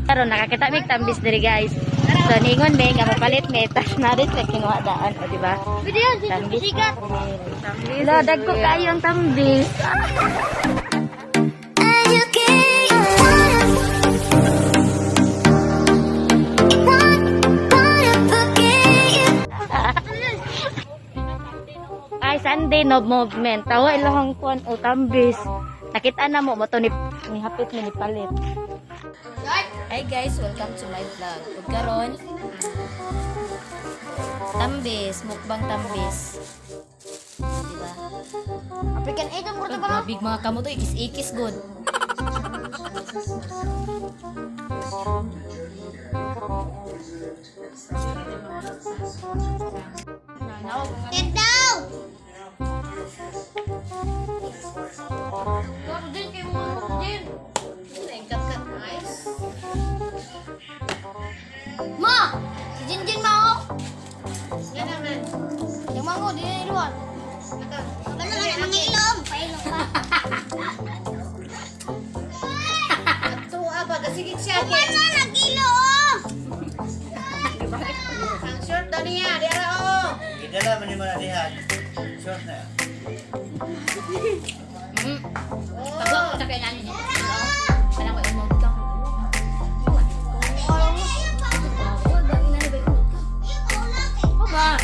Karon nakakita mig tambis diri guys. So ningon me nga mapalit me tas narit sa kinuha daan, o di ba? Pwede yun, Tambis. sigat. Lo dagko kayo ang tambis. Ay Sunday no movement. Tawa ilang kuan o tambis. Nakita na mo to ni hapit ni palit. Hi guys, welcome to my vlog. Ug karon tambis, mukbang tambis. Diba? African Edo mo to ba? Big mga kamo to ikis-ikis good. Sit down. Din kay mo, din. Nagkat-kat nice. Ma! Si Jinjin mau! Yan naman. Yung mango, di na iluwan. Ano lang ang mga ilong? Pailong ka. Ito, aba, kasigit siya. Ano nag-ilong? Ang short daw niya, di ara o. Gidala man yung mga dihan. Short na. Tago, sakay na niya. Alam ko, emote ka. Ba?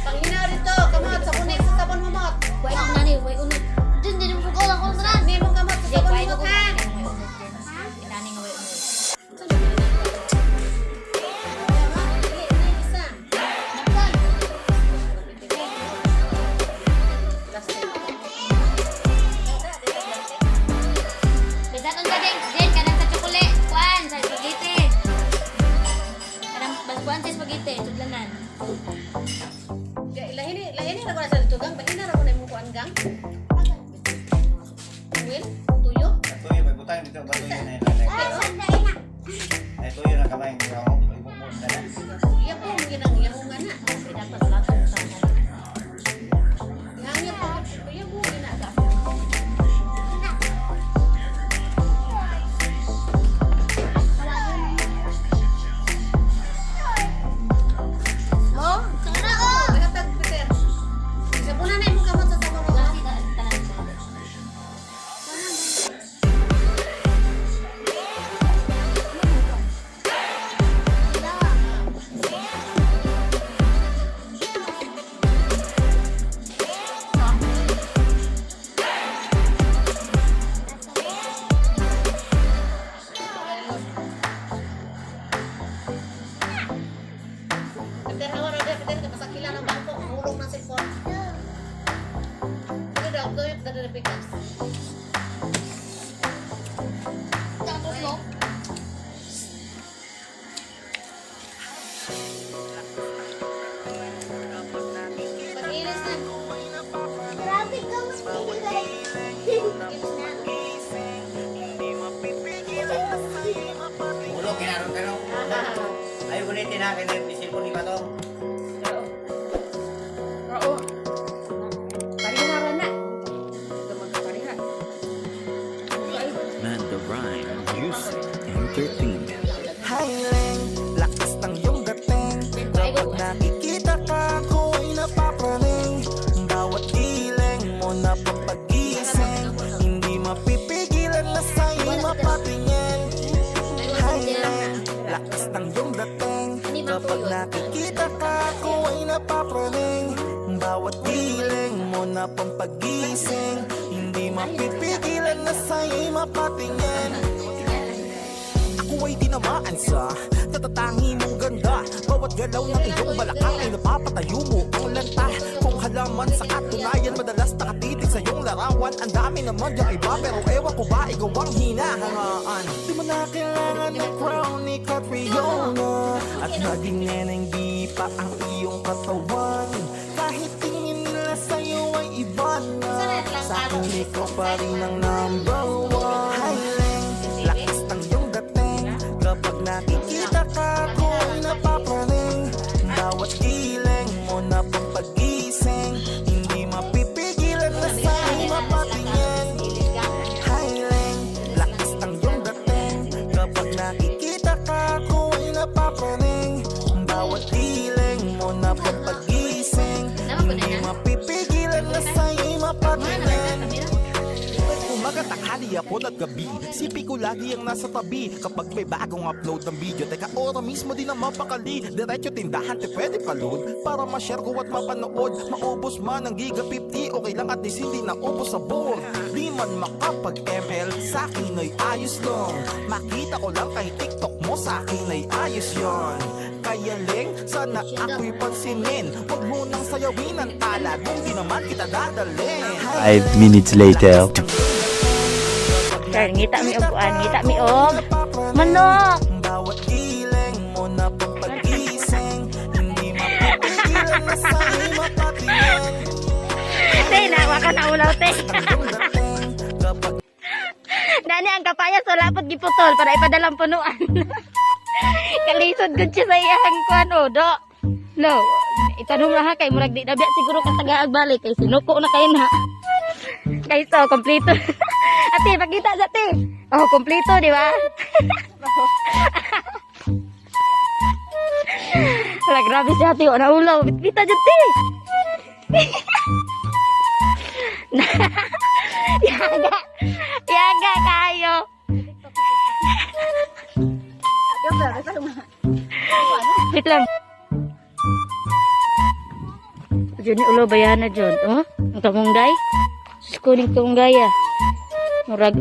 Pangina rito, kamot sa bunik sa sabon mamot. Wait, nani, wait, unod. Diyan, din mo ko lang kung saan. Hindi mo kamot sa sabon Wait, mamot ko ha. Inani nga, wait, unod. Besaton ka din, din, kanang sa tsukuli. Kuan, sa spaghetti. Kanang kuan sa spaghetti, sudlanan. Lahini na ko na sa dito gang, bahina na ko na yung kuan gang. Will, tuyo. Tuyo, may butang dito. Batuyo na yun. Ay, tuyo na kamay. Ibubos na lang. Iya po, yung ginang yahungan na. Dapat lahat sa Hangya po, iya po, ginaga. Oh, sana ko. Mahatag, Peter. Sabunan na yung kamot sa sabon mamot. Peter, hawar ada, Peter, kapasakila ng bangko, hulog ng cellphone. Ini daw, tuyok na dari pikas. Tapos mo. Pag-ilis na. Grabe ka, mas pigilay. Ulog, kinaroon ka no? Ayaw ko na itinakin na yung isipon ni Batong. Oo. Pariharan na. Ito magparihan. Manda Rhyme Music Entertainment. Highlang, lakas ng iyong dating. Kapag nakikita ka, ako ay napapraning. Bawat iling mo na papagising, hindi mapipigilan na sa'yo mapatingin. Highlang, lakas ng iyong dating. Kapag nakikita ka, ako ay napapraning. Bawat iling mo na pampagising, hindi mapipigilan na sa'yo mapatingin. Ako ay tinamaan sa natatangi mong ganda. Bawat galaw ng iyong balakang ay napapatayo mo ang lanta. Kung halaman sa katunayan, madalas nakatitig sa iyong larawan. Ang dami naman yung iba, pero ewan ko ba ikaw ang hinahangaan. Di mo na kailangan ng crown ni Catriona, at naging neneng di pa ang iyong katawan. Kahit tingin nila sa'yo ay iba na, sa'kin ikaw pa rin ang number one. Highlang, lakas ng iyong dating. Kapag nakikita ka, ako ay napapraning. Bawat giling mo na pampagising, hindi mapipigilan na sa'yo mapatingin. Highlang, lakas ng iyong dating. Kapag nakikita makikita ka ko ay napapraning. Bawat iling mo na papagising, hindi mapipigilan na sa'yo'y mapatingin. Umaga, tanghali, hapon at gabi, sipi ko lagi ang nasa tabi. Kapag may bagong upload ng video, teka ora mismo din ang mapakali. Diretso tindahan, te pwede pa-load para ma-share ko at mapanood. Maubos man ang giga 50, okay lang at least hindi na ubos sa board. Di man makapag-ML, sa'kin ay ayos lang. Makita ko lang kay TikTok mo, sa'kin ay ayos yon. Kaya Leng, sana ako'y pansinin. Huwag mo nang sayawin ang tala, kung di naman kita dadalhin. 5 minutes later. Sir, ngita mi og kuan, ngita mi og manok. Bawat iling mo na papagising, hindi mapipigilan na sa'yo'y mapatingin. Te, nawa ka na ulaw, te. Ang dating kapag Nani ang kapayas wala pud giputol para ipadalang punuan. Kalisod gud siya sa iyang kuan o do. No, itanong na ha kay murag di na biya siguro ka tagaag balik kay sinuko na kay na. Kay so kompleto. Ate, pakita sa te. Oh, kompleto, di ba? Wala, grabe si ate. O, naulaw. Bitbita dyan, te. Yaga. Yaga kayo. Wait lang. Diyan ni ulo bayana dyan. Oh, ang kamunggay. Kuning kamunggay ah. Murag.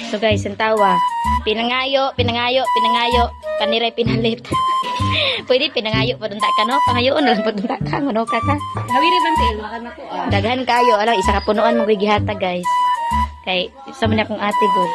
So guys, ang tawa. Pinangayo. Kaniray pinalit. Pwede pinangayo padunta ka no? Pangayoon na lang padunta ka. Ano ka ka? Hawiri man tayo, makan na ko. Daghan kayo. Alam, isa ka punuan mong gigihata guys. Kay, isa man akong ate good.